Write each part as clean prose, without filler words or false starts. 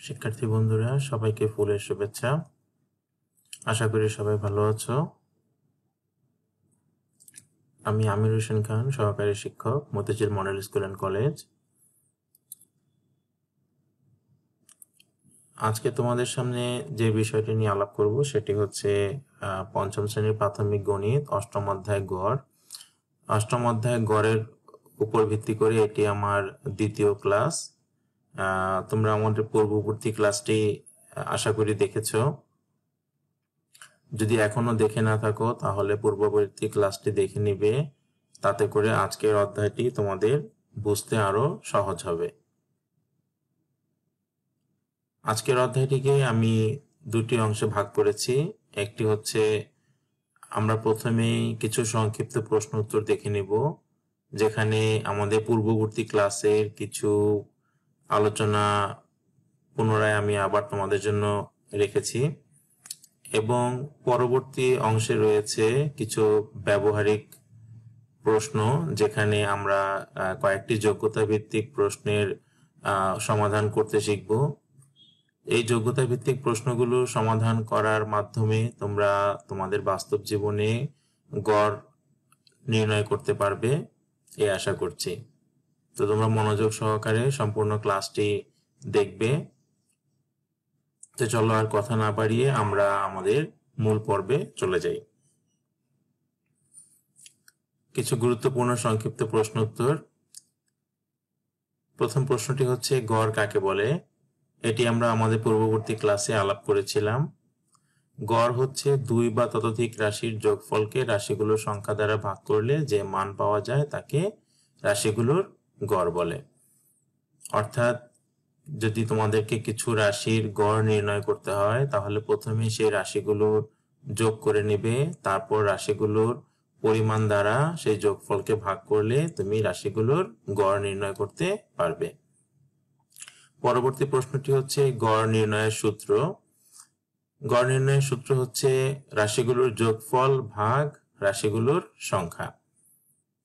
শিক্ষার্থী বন্ধুরা সবাইকে ফুলের শুভেচ্ছা। আশা করি সবাই ভালো আছো। আমি আমির হোসেন খান, সহকারী শিক্ষক, Motijheel model school and college. আজকে তোমাদের সামনে যে বিষয়টি নিয়ে আলাপ করব সেটি হচ্ছে পঞ্চম শ্রেণীর প্রাথমিক গণিত অষ্টম অধ্যায় গড়। অষ্টম অধ্যায় গড়ের উপর ভিত্তি করে এটি আমার দ্বিতীয় ক্লাস। তোমরা আমাদের পূর্ববর্তী ক্লাসটি আশা করি দেখেছো। যদি এখনো দেখে না থাকো তাহলে পূর্ববর্তী ক্লাসটি দেখে নিবে, তাতে করে আজকের অধ্যায়টি তোমাদের বুঝতে আরো সহজ হবে। আজকের অধ্যায়টিকে আমি দুটি অংশে ভাগ করেছি। একটি হচ্ছে আমরা প্রথমেই কিছু সংক্ষিপ্ত প্রশ্ন উত্তর দেখে নিব, যেখানে আমাদের পূর্ববর্তী ক্লাসের কিছু আলোচনা পুনরায় আমি আবার তোমাদের জন্য রেখেছি, এবং পরবর্তী অংশে রয়েছে কিছু ব্যবহারিক প্রশ্ন, যেখানে আমরা কয়েকটি যোগ্যতা ভিত্তিক প্রশ্নের সমাধান করতে শিখব। এই যোগ্যতা ভিত্তিক প্রশ্নগুলো সমাধান করার মাধ্যমে তোমরা তোমাদের বাস্তব জীবনে গড় নির্ণয় করতে পারবে এই আশা করছি। তো তোমরা মনোযোগ সহকারে সম্পূর্ণ ক্লাসটি দেখবে। তো চলো আর কথা না বাড়িয়ে আমরা আমাদের মূল পর্বে চলে যাই। কিছু গুরুত্বপূর্ণ সংক্ষিপ্ত প্রশ্ন উত্তর। প্রথম প্রশ্নটি হচ্ছে গড় কাকে বলে? এটি আমরা আমাদের পূর্ববর্তী ক্লাসে আলাপ করেছিলাম। গড় হচ্ছে দুই বা ততোধিক রাশির যোগফলকে রাশিগুলোর সংখ্যা দ্বারা ভাগ করলে যে মান পাওয়া যায় তাকে রাশিগুলোর গড় বলে। অর্থাৎ যদি তোমাদেরকে কিছু রাশির গড় নির্ণয় করতে হয় তাহলে প্রথমে সেই রাশিগুলোর যোগ করে নিবে, তারপর রাশিগুলোর পরিমাণ দ্বারা সেই যোগফলকে ভাগ করলে তুমি রাশিগুলোর গড় নির্ণয় করতে পারবে। পরবর্তী প্রশ্নটি হচ্ছে গড় নির্ণয়ের সূত্র। গড় নির্ণয়ের সূত্র হচ্ছে রাশিগুলোর যোগফল ভাগ রাশিগুলোর সংখ্যা।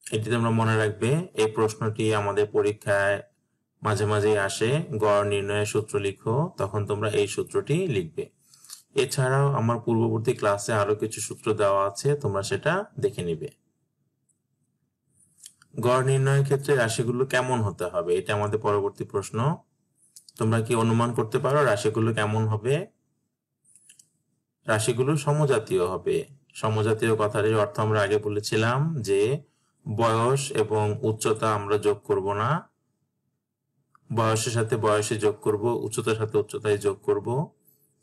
এটি তোমরা মনে রাখবে, এই প্রশ্নটি আমাদের পরীক্ষায় মাঝে মাঝে আসে। গড় নির্ণয়ের সূত্র লিখো, তখন তোমরা এই সূত্রটি লিখবে। এছাড়াও আমার পূর্ববর্তী ক্লাসে আরো কিছু সূত্র দেওয়া আছে, তোমরা সেটা দেখে নিবে। গড় নির্ণয়ের ক্ষেত্রে রাশিগুলো কেমন হতে হবে, এটা আমাদের পরবর্তী প্রশ্ন। তোমরা কি অনুমান করতে পারো রাশিগুলো কেমন হবে? রাশিগুলো সমজাতীয় হবে। সমজাতীয় কথার অর্থ আমরা আগে বলেছিলাম যে বয়স এবং উচ্চতা আমরা যোগ করব না, বয়সের সাথে বয়সে যোগ করব, উচ্চতার সাথে উচ্চতায় যোগ করব।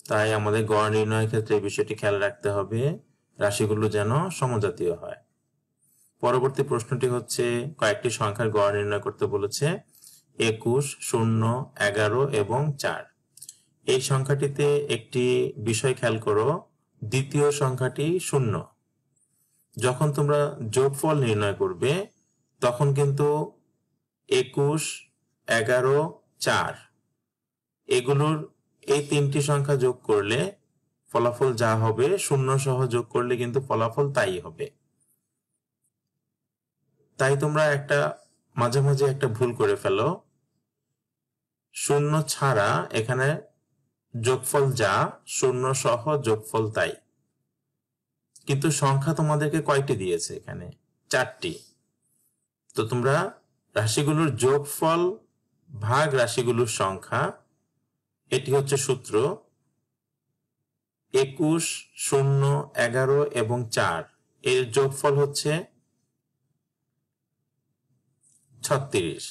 তাই আমাদের গড় নির্ণয়ের ক্ষেত্রে এই বিষয়টি খেয়াল রাখতে হবে, রাশিগুলো যেন সমজাতীয় হয়। পরবর্তী প্রশ্নটি হচ্ছে কয়েকটি সংখ্যার গড় নির্ণয় করতে বলেছে। 21, 0, 11 এবং 4। এই সংখ্যাটিতে একটি বিষয় খেয়াল করো, দ্বিতীয় সংখ্যাটি 0। যখন তোমরা যোগফল নির্ণয় করবে তখন কিন্তু 21, 11, 4 এগুলোর এই তিনটি সংখ্যা যোগ করলে ফলাফল যা হবে 0 সহ যোগ করলে কিন্তু ফলাফল তাই হবে। তাই তোমরা মাঝে মাঝে একটা ভুল করে ফেলো, 0 ছাড়া এখানে যোগফল যা 0 সহ যোগফল তাই। কিন্তু সংখ্যা তোমাদেরকে কয়টি দিয়েছে? এখানে 4টি। তো তোমরা রাশিগুলোর যোগফল ভাগ রাশিগুলোর সংখ্যা, এটি হচ্ছে সূত্র। 21, 0, 11 এবং 4 এর যোগফল হচ্ছে 36।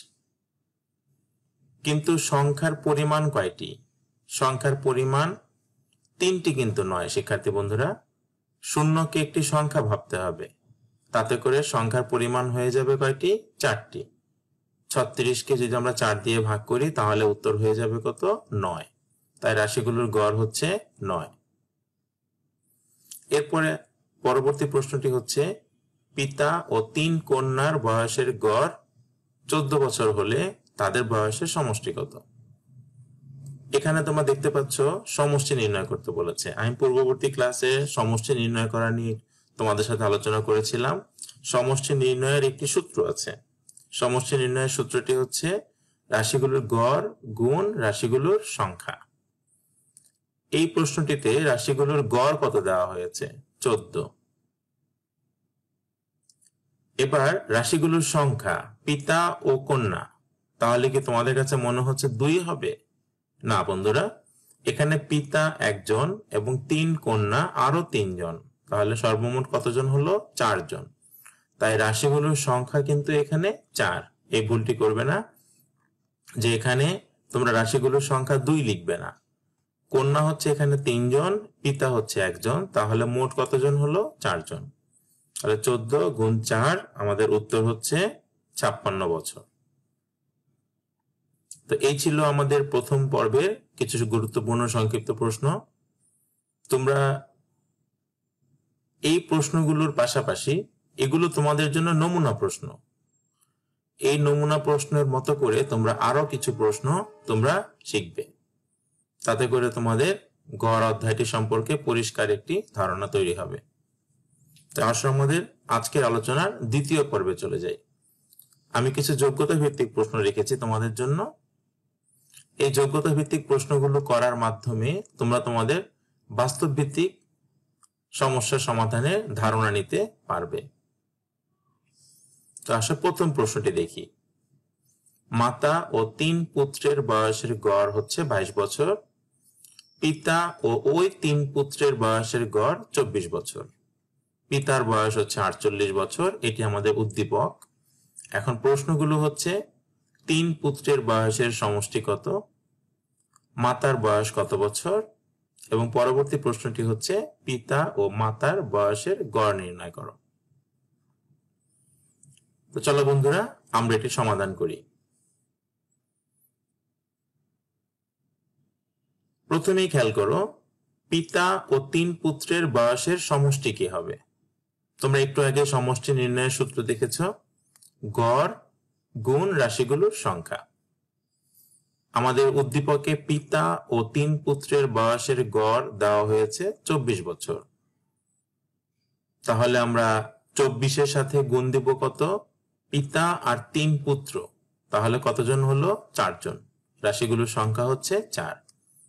কিন্তু সংখ্যার পরিমাণ কয়টি? সংখ্যার পরিমাণ 3টি কিন্তু নয় শিক্ষার্থী বন্ধুরা। 0কে একটি সংখ্যা ভাবতে হবে, তাতে করে সংখ্যার পরিমাণ হয়ে যাবে কয়টি? 4টি। 36কে যদি আমরা 4 দিয়ে ভাগ করি তাহলে উত্তর হয়ে যাবে কত? 9। তাই রাশিগুলোর গড় হচ্ছে 9। এরপরে পরবর্তী প্রশ্নটি হচ্ছে পিতা ও 3 কন্যার বয়সের গড় 14 বছর হলে তাদের বয়সের সমষ্টি কত? এখানে তোমরা দেখতে পাচ্ছ সমষ্টি নির্ণয় করতে বলেছে। আমি পূর্ববর্তী ক্লাসে সমষ্টি নির্ণয় করা নিয়ে তোমাদের সাথে আলোচনা করেছিলাম। সমষ্টি নির্ণয়ের একটি সূত্র আছে। সমষ্টি নির্ণয়ের সূত্রটি হচ্ছে রাশিগুলোর গড় গুণ রাশিগুলোর সংখ্যা। এই প্রশ্নটিতে রাশিগুলোর গড় কত দেওয়া হয়েছে? 14। এবার রাশিগুলোর সংখ্যা পিতা ও কন্যা, তাহলে কি তোমাদের কাছে মনে হচ্ছে 2 হবে? না বন্ধুরা, এখানে পিতা একজন এবং 3 কন্যা আরো 3 জন, তাহলে সর্বমোট কতজন হলো? 4 জন। তাই রাশিগুলোর সংখ্যা কিন্তু এখানে 4। এই ভুলটি করবে না যে এখানে তোমরা রাশিগুলোর সংখ্যা 2 লিখবে না। কন্যা হচ্ছে এখানে 3 জন, পিতা হচ্ছে একজন, তাহলে মোট কতজন হলো? 4 জন। তাহলে 14 গুণ 4, আমাদের উত্তর হচ্ছে 56 বছর। তো এই ছিল আমাদের প্রথম পর্বের কিছু গুরুত্বপূর্ণ সংক্ষিপ্ত প্রশ্ন। তোমরা এই প্রশ্নগুলোর পাশাপাশি এগুলো তোমাদের জন্য নমুনা প্রশ্ন। এই নমুনা প্রশ্নের মতো করে তোমরা আরো কিছু প্রশ্ন তোমরা শিখবে, তাতে করে তোমাদের গড় অধ্যায়টি সম্পর্কে পরিষ্কার একটি ধারণা তৈরি হবে। তো আসলে আমাদের আজকের আলোচনার দ্বিতীয় পর্বে চলে যাই। আমি কিছু যোগ্যতা ভিত্তিক প্রশ্ন রেখেছি তোমাদের জন্য। এই যোগ্যতা ভিত্তিক প্রশ্নগুলো করার মাধ্যমে তোমরা তোমাদের বাস্তব ভিত্তিক সমস্যা সমাধানের ধারণা নিতে পারবে। তো আসলে প্রথম প্রশ্নটি দেখি। মাতা ও 3 পুত্রের বয়সের গড় হচ্ছে 22 বছর। পিতা ও ওই 3 পুত্রের বয়সের গড় 24 বছর। পিতার বয়স হচ্ছে 48 বছর, এটি আমাদের উদ্দীপক। এখন প্রশ্নগুলো হচ্ছে 3 পুত্রের বয়সের সমষ্টি কত, মাতার বয়স কত বছর, এবং পরবর্তী প্রশ্নটি হচ্ছে পিতা ও মাতার বয়সের গড় নির্ণয় করো। তো চলো বন্ধুরা, আমরা এটি সমাধান করি। প্রথমেই খেয়াল করো, পিতা ও 3 পুত্রের বয়সের সমষ্টি কি হবে? তোমরা একটু আগে সমষ্টি নির্ণয়ের সূত্র দেখেছ, গড় গুণ রাশিগুলোর সংখ্যা। আমাদের উদ্দীপকে পিতা ও 3 পুত্রের বয়সের গড় দেওয়া হয়েছে 24 বছর। তাহলে আমরা 24-এর সাথে গুণ দিব কত? পিতা আর 3 পুত্র, তাহলে কতজন হলো? 4 জন। রাশিগুলোর সংখ্যা হচ্ছে 4,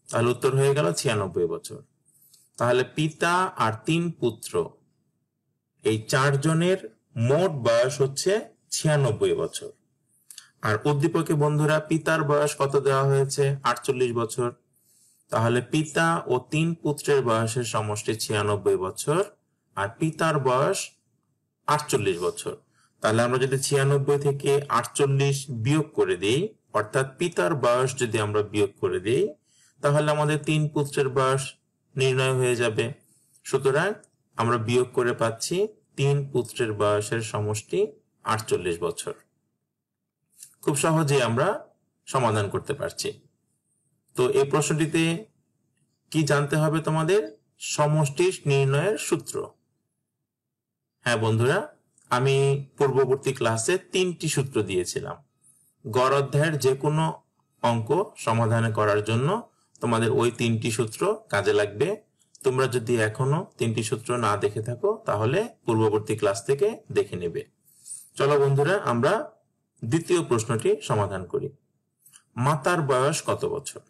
তাহলে উত্তর হয়ে গেল 96 বছর। তাহলে পিতা আর 3 পুত্র এই 4 জনের মোট বয়স হচ্ছে 96 বছর। আর উদ্দীপকে বন্ধুরা পিতার বয়স কত দেওয়া হয়েছে? 48 বছর। তাহলে পিতা ও 3 পুত্রের বয়সের সমষ্টি 96 বছর, আর পিতার বয়স 48 বছর। তাহলে আমরা যদি 96 থেকে 48 বিয়োগ করে দিই, অর্থাৎ পিতার বয়স যদি আমরা বিয়োগ করে দিই, তাহলে আমাদের 3 পুত্রের বয়স নির্ণয় হয়ে যাবে। সুতরাং আমরা বিয়োগ করে পাচ্ছি 3 পুত্রের বয়সের সমষ্টি 48 বছর। খুব সহজেই আমরা সমাধান করতে পারছি। তো এই প্রশ্নটিতে কি জানতে হবে তোমাদের? সমষ্টি নির্ণয়ের সূত্র। হ্যাঁ বন্ধুরা, আমি পূর্ববর্তী ক্লাসে 3টি সূত্র দিয়েছিলাম। গড় অধ্যায়ের যে কোনো অঙ্ক সমাধান করার জন্য তোমাদের ওই 3টি সূত্র কাজে লাগবে। তোমরা যদি এখনো 3টি সূত্র না দেখে থাকো, তাহলে পূর্ববর্তী ক্লাস থেকে দেখে নেবে। চলো বন্ধুরা, আমরা দ্বিতীয় প্রশ্নটি সমাধান করি। মাতার বয়স কত বছর?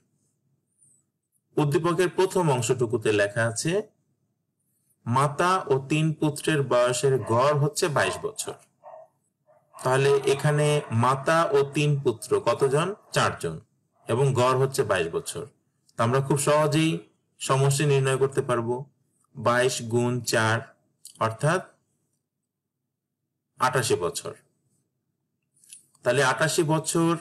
উদ্দীপকের প্রথম অংশটুকুতে লেখা আছে মাতা ও 3 পুত্রের বয়সের গড় হচ্ছে 22 বছর। তাহলে এখানে মাতা ও 3 পুত্র কতজন? 4 জন, এবং গড় হচ্ছে 22 বছর। তো আমরা খুব সহজেই সমষ্টি নির্ণয় করতে পারবো। 22 গুণ 4 অর্থাৎ 88 বছর। তাহলে 88 বছর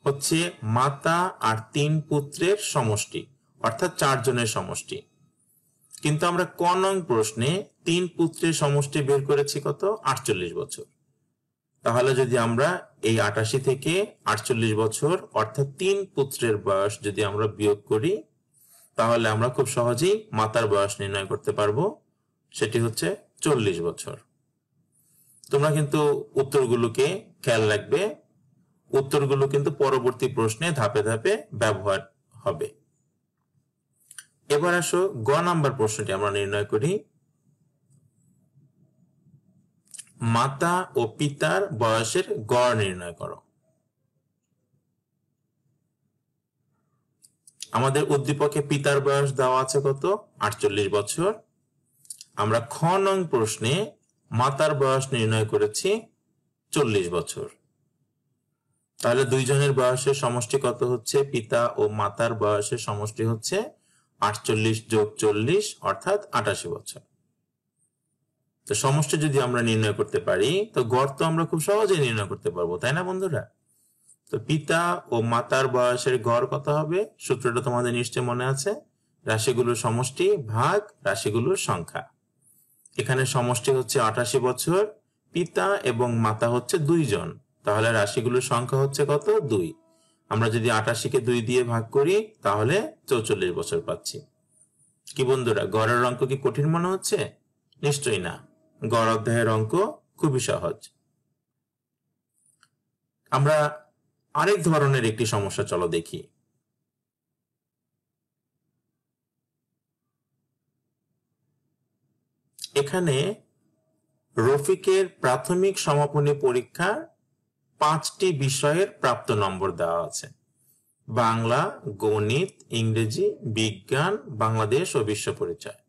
হচ্ছে মাতা আর 3 পুত্রের সমষ্টি, অর্থাৎ 4 জনের সমষ্টি। কিন্তু আমরা ক নং প্রশ্নে 3 পুত্রের সমষ্টি বের করেছি কত? 48 বছর। তাহলে যদি আমরা এই 88 থেকে 48 বছর অর্থাৎ 3 পুত্রের বয়স যদি আমরা বিয়োগ করি, তাহলে আমরা খুব সহজেই মাতার বয়স নির্ণয় করতে পারবো, সেটি হচ্ছে 40 বছর। তোমরা কিন্তু উত্তরগুলোকে খেয়াল রাখবে, উত্তরগুলো কিন্তু পরবর্তী প্রশ্নে ধাপে ধাপে ব্যবহার হবে। এবার আসো গ নাম্বার প্রশ্নটি আমরা নির্ণয় করি। মাতা ও পিতার বয়সের গড় নির্ণয় করো। আমাদের উদ্দীপকে পিতার বয়স দেওয়া আছে কত? 48 বছর। আমরা খ নং প্রশ্নে মাতার বয়স নির্ণয় করেছি 40 বছর। তাহলে দুইজনের বয়সের সমষ্টি কত হচ্ছে? পিতা ও মাতার বয়সের সমষ্টি হচ্ছে 48 যোগ 40 অর্থাৎ 88 বছর। তো সমষ্টি যদি আমরা নির্ণয় করতে পারি তো গড় তো আমরা খুব সহজে নির্ণয় করতে পারবো, তাই না বন্ধুরা? তো পিতা ও মাতার বয়সের গড় কত হবে? সূত্রটা তোমাদের নিশ্চয় মনে আছে, রাশিগুলোর সমষ্টি ভাগ রাশিগুলোর সংখ্যা। এখানে সমষ্টি হচ্ছে 88 বছর, পিতা এবং মাতা হচ্ছে দুইজন, তাহলে রাশিগুলোর সংখ্যা হচ্ছে কত? 2। আমরা যদি 88-কে 2 দিয়ে ভাগ করি তাহলে 44 বছর পাচ্ছি। কি বন্ধুরা, গড়ের অঙ্ক কি কঠিন মনে হচ্ছে? নিশ্চয়ই না, গড় অধ্যায়ের অঙ্ক খুবই সহজ। আমরা আরেক ধরনের একটি সমস্যা চলো দেখি। এখানে রফিকের প্রাথমিক সমাপনী পরীক্ষার 5টি বিষয়ের প্রাপ্ত নম্বর দেওয়া আছে: বাংলা, গণিত, ইংরেজি, বিজ্ঞান, বাংলাদেশ ও বিশ্ব পরিচয়।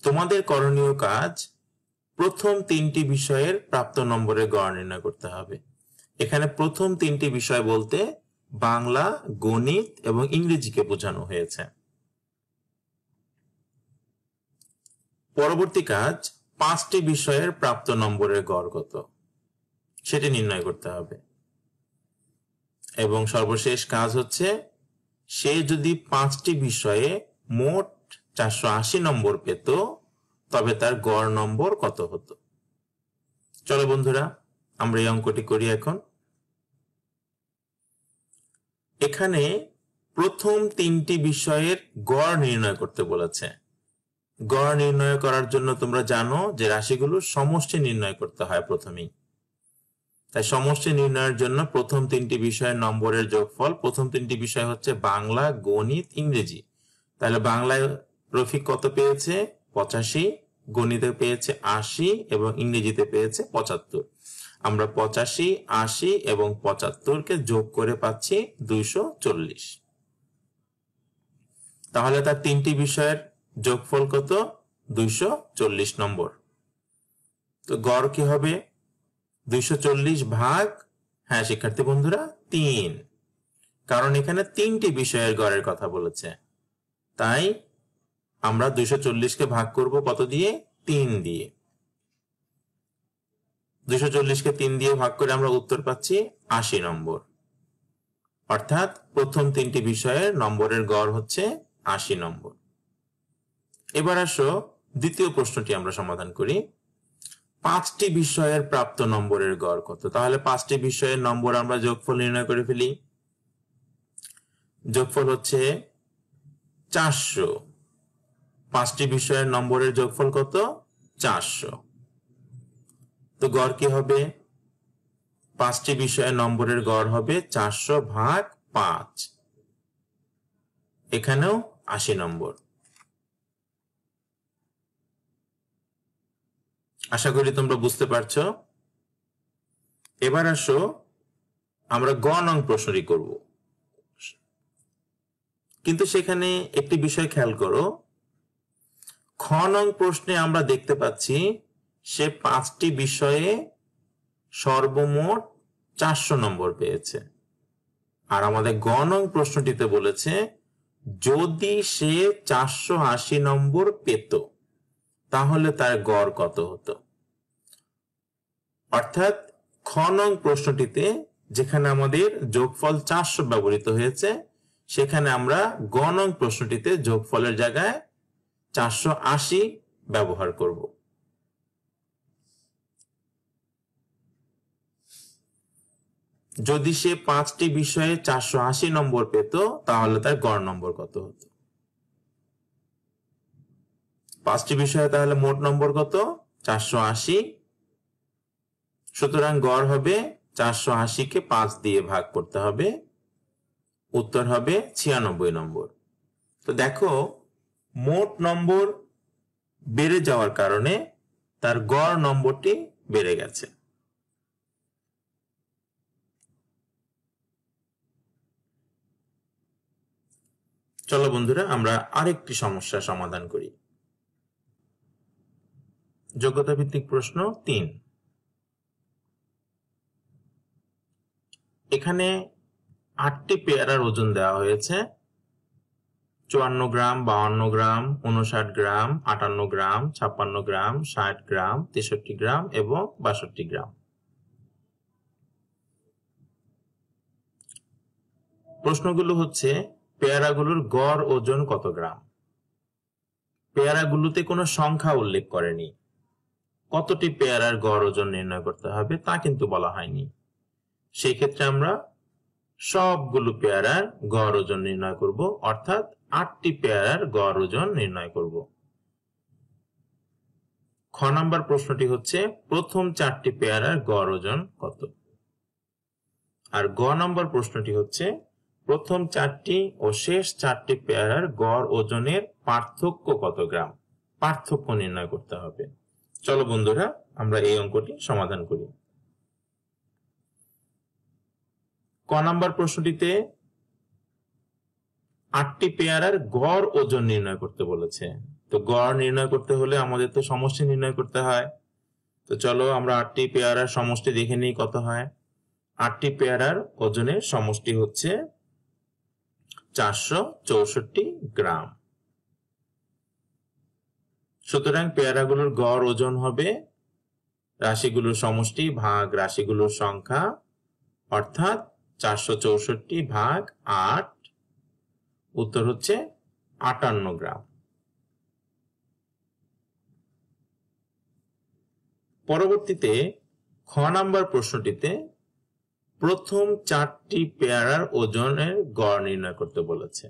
তোমাদের করণীয় কাজ প্রথম 3টি বিষয়ের প্রাপ্ত নম্বরের গড় নির্ণয় করতে হবে। এখানে প্রথম 3টি বিষয় বলতে বাংলা, গণিত এবং ইংরেজিকে বোঝানো হয়েছে। পরবর্তী কাজ 5টি বিষয়ের প্রাপ্ত নম্বরের গড় কত সেটি নির্ণয় করতে হবে। এবং সর্বশেষ কাজ হচ্ছে সে যদি 5টি বিষয়ে মোট 480 নম্বর পেত তবে তার গড় নম্বর কত হতো। চলো বন্ধুরা আমরা এই অঙ্কটি করি এখন। এখানে প্রথম 3টি বিষয়ের গড় নির্ণয় করতে বলেছে। গড় নির্ণয় করার জন্য তোমরা জানো যে রাশিগুলোর সমষ্টি নির্ণয় করতে হয় প্রথমেই। তাই সমষ্টি নির্ণয়ের জন্য প্রথম 3টি বিষয়ের নম্বরের যোগফল, প্রথম 3টি বিষয় হচ্ছে বাংলা, গণিত, ইংরেজি। তাহলে বাংলায় রফিক কত পেয়েছে? 85, গণিতে পেয়েছে 80 এবং ইংরেজিতে পেয়েছে 75। আমরা 85, 80 এবং 75কে যোগ করে পাচ্ছি 240। তাহলে তার 3টি বিষয়ের যোগফল কত? 240 নম্বর। তো গড় কি হবে? 240 ভাগ, হ্যাঁ শিক্ষার্থী বন্ধুরা, 3, কারণ এখানে 3টি বিষয়ের গড়ের কথা বলেছে। তাই আমরা 240কে ভাগ করব কত দিয়ে? 3 দিয়ে। 240কে 3 দিয়ে ভাগ করে আমরা উত্তর পাচ্ছি 80 নম্বর। অর্থাৎ প্রথম 3টি বিষয়ের নম্বরের গড় হচ্ছে 80 নম্বর। এবার আসো দ্বিতীয় প্রশ্নটি আমরা সমাধান করি। 5টি বিষয়ের প্রাপ্ত নম্বরের গড় কত? তাহলে 5টি বিষয়ের নম্বর আমরা যোগফল নির্ণয় করে ফেলি। যোগফল হচ্ছে 400। 5টি বিষয়ের নম্বরের যোগফল কত? 400। তো গড় কি হবে? 5টি বিষয়ের নম্বরের গড় হবে 400 ভাগ 5, এখানেও 80 নম্বর। আশা করি তোমরা বুঝতে পারছো। এবার আসো আমরা গ নং প্রশ্নটি করব, কিন্তু সেখানে একটি বিষয় খেয়াল করো। খ নং প্রশ্নে আমরা দেখতে পাচ্ছি সে 5টি বিষয়ে সর্বমোট 400 নম্বর পেয়েছে। আর আমাদের গ নং প্রশ্নটিতে বলেছে যদি সে 480 নম্বর পেত তাহলে তার গড় কত হতো। অর্থাৎ খ নং প্রশ্নটিতে যেখানে আমাদের যোগফল 400 ব্যবহৃত হয়েছে, সেখানে আমরা গ নং প্রশ্নটিতে যোগফলের জায়গায় 480 ব্যবহার করব। যদি সে 5টি বিষয়ে 480 নম্বর পেত তাহলে তার গড় নম্বর কত হতো। 5টি বিষয়ে তাহলে মোট নম্বর কত? 480। সুতরাং গড় হবে 480-কে 5 দিয়ে ভাগ করতে হবে, উত্তর হবে 96 নম্বর। তো দেখো মোট নম্বর বেড়ে যাওয়ার কারণে তার গড় নম্বরটি বেড়ে গেছে। চলো বন্ধুরা আমরা আরেকটি সমস্যা সমাধান করি। যোগ্যতা ভিত্তিক প্রশ্ন 3। এখানে 8টি পেয়ারার ওজন দেওয়া হয়েছে 54 গ্রাম, 52 গ্রাম, 59 গ্রাম, 58 গ্রাম, 56 গ্রাম, 60 গ্রাম, 63 গ্রাম এবং 62 গ্রাম। প্রশ্নগুলো হচ্ছে পেয়ারাগুলোর গড় ওজন কত গ্রাম। পেয়ারাগুলোতে কোনো সংখ্যা উল্লেখ করেনি। কতটি পেয়ারার গড় ওজন নির্ণয় করতে হবে তা কিন্তু বলা হয়নি। সেই ক্ষেত্রে আমরা সবগুলো পেয়ারার গড় ওজন নির্ণয় করব, অর্থাৎ 8টি পেয়ারার গড় ওজন নির্ণয় করব। খ নাম্বার প্রশ্নটি হচ্ছে প্রথম 4টি পেয়ারার গড় ওজন কত। আর গ নাম্বার প্রশ্নটি হচ্ছে প্রথম 4টি ও শেষ 4টি পেয়ারার গড় ওজনের পার্থক্য কত গ্রাম। পার্থক্য নির্ণয় করতে হবে। চলো বন্ধুরা আমরা এই অঙ্কটি সমাধান করি। ক নাম্বার প্রশ্নটিতে 8টি পেয়ারার গড় ওজন নির্ণয় করতে বলেছে। তো গড় নির্ণয় করতে হলে আমাদের তো সমষ্টি নির্ণয় করতে হয়। তো চলো আমরা 8টি পেয়ারার সমষ্টি দেখে নিই কত হয়। 8টি পেয়ারার ওজনের সমষ্টি হচ্ছে 464 গ্রাম। সুতরাং পেয়ারাগুলোর গড় ওজন হবে রাশিগুলোর সমষ্টি ভাগ রাশিগুলোর সংখ্যা, অর্থাৎ 464 ভাগ 8, উত্তর হচ্ছে 58 গ্রাম। পরবর্তীতে খ নাম্বার প্রশ্নটিতে প্রথম 4টি পেয়ারার ওজনের গড় নির্ণয় করতে বলেছে।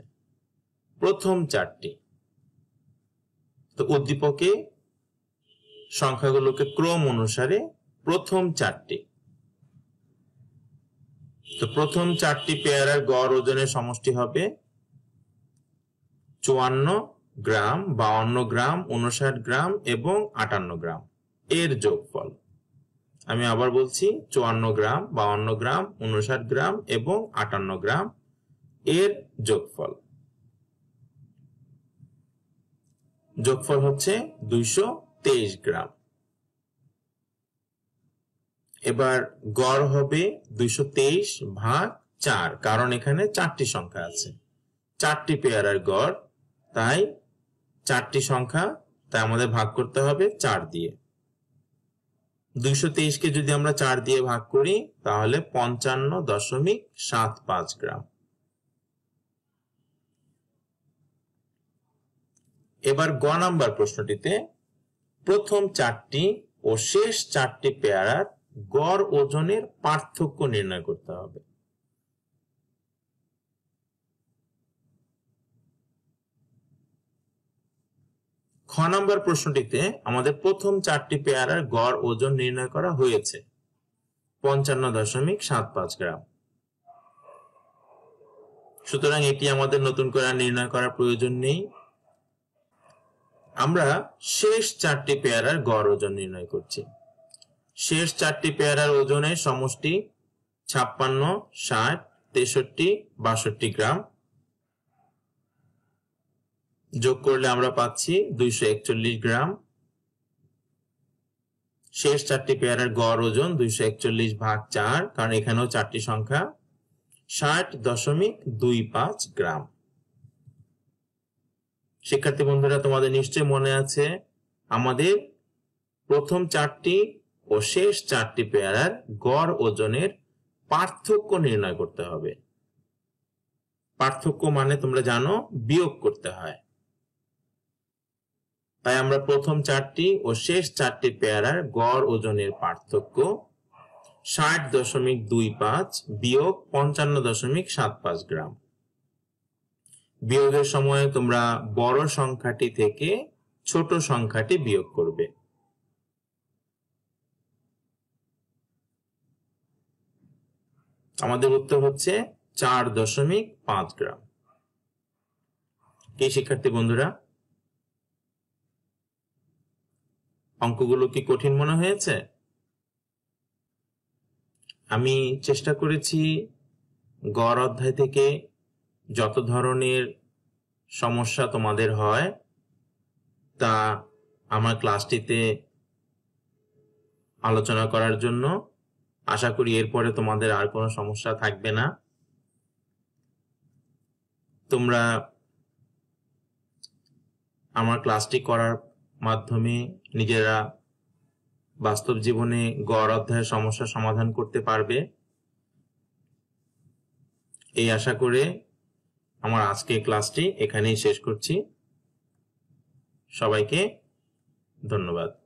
প্রথম 4টি, তো উদ্দীপকে সংখ্যাগুলোকে ক্রম অনুসারে প্রথম 4টি। তো প্রথম 4টি পেয়ারার গড় ওজনের সমষ্টি হবে 54 গ্রাম, 52 গ্রাম, 59 গ্রাম এবং 58 গ্রাম এর যোগফল। আমি আবার বলছি 54 গ্রাম, 52 গ্রাম, 59 গ্রাম এবং 58 গ্রাম এর যোগফল। যোগফল হচ্ছে 223 গ্রাম। এবার গড় হবে 223 ভাগ 4, কারণ এখানে 4টি সংখ্যা আছে। 4টি পেয়ারার গড়, তাই 4টি সংখ্যা, তাই আমাদের ভাগ করতে হবে 4 দিয়ে। 223কে যদি আমরা 4 দিয়ে ভাগ করি তাহলে 55.75 গ্রাম। এবার গ নাম্বার প্রশ্নটিতে প্রথম 4টি ও শেষ 4টি পেয়ারার গড় ওজনের পার্থক্য নির্ণয় করতে হবে। খ নাম্বার প্রশ্নটিতে আমাদের প্রথম 4টি পেয়ারার গড় ওজন নির্ণয় করা হয়েছে 55.75 গ্রাম। সুতরাং এটি আমাদের নতুন করে নির্ণয় করার প্রয়োজন নেই। আমরা শেষ 4টি পেয়ারার গড় ওজন নির্ণয় করছি। শেষ 4টি পেয়ারার ওজনের সমষ্টি 56, 60, 63, 62 গ্রাম। যোগ করলে আমরা পাচ্ছি 241 গ্রাম। শেষ 4টি পেয়ারার গড় ওজন 241 ভাগ 4, কারণ এখানেও 4টি সংখ্যা, 60.25 গ্রাম। শিক্ষার্থী বন্ধুরা, তোমাদের নিশ্চয় মনে আছে আমাদের প্রথম 4টি ও শেষ 4টি পেয়ারার গড় ওজনের পার্থক্য নির্ণয় করতে হবে। পার্থক্য মানে তোমরা জানো বিয়োগ করতে হয়। তাই আমরা প্রথম 4টি ও শেষ 4টি পেয়ারার গড় ওজনের পার্থক্য 60.25 বিয়োগ 55.75 গ্রাম। বিয়োগের সময় তোমরা বড় সংখ্যাটি থেকে ছোট সংখ্যাটি বিয়োগ করবে। আমাদের উত্তর হচ্ছে 4.5 গ্রাম। কি শিক্ষার্থী বন্ধুরা, অঙ্কগুলো কি কঠিন মনে হয়েছে? আমি চেষ্টা করেছি গড় অধ্যায় থেকে যত ধরনের সমস্যা তোমাদের হয় তা আমার ক্লাসটিতে আলোচনা করার জন্য। আশা করি এরপরে তোমাদের আর কোনো সমস্যা থাকবে না। তোমরা আমার ক্লাসটি করার মাধ্যমে নিজেরা বাস্তব জীবনে গড় অধ্যায়ের সমস্যা সমাধান করতে পারবে এই আশা করে আমার আজকের ক্লাসটি এখানেই শেষ করছি। সবাইকে ধন্যবাদ।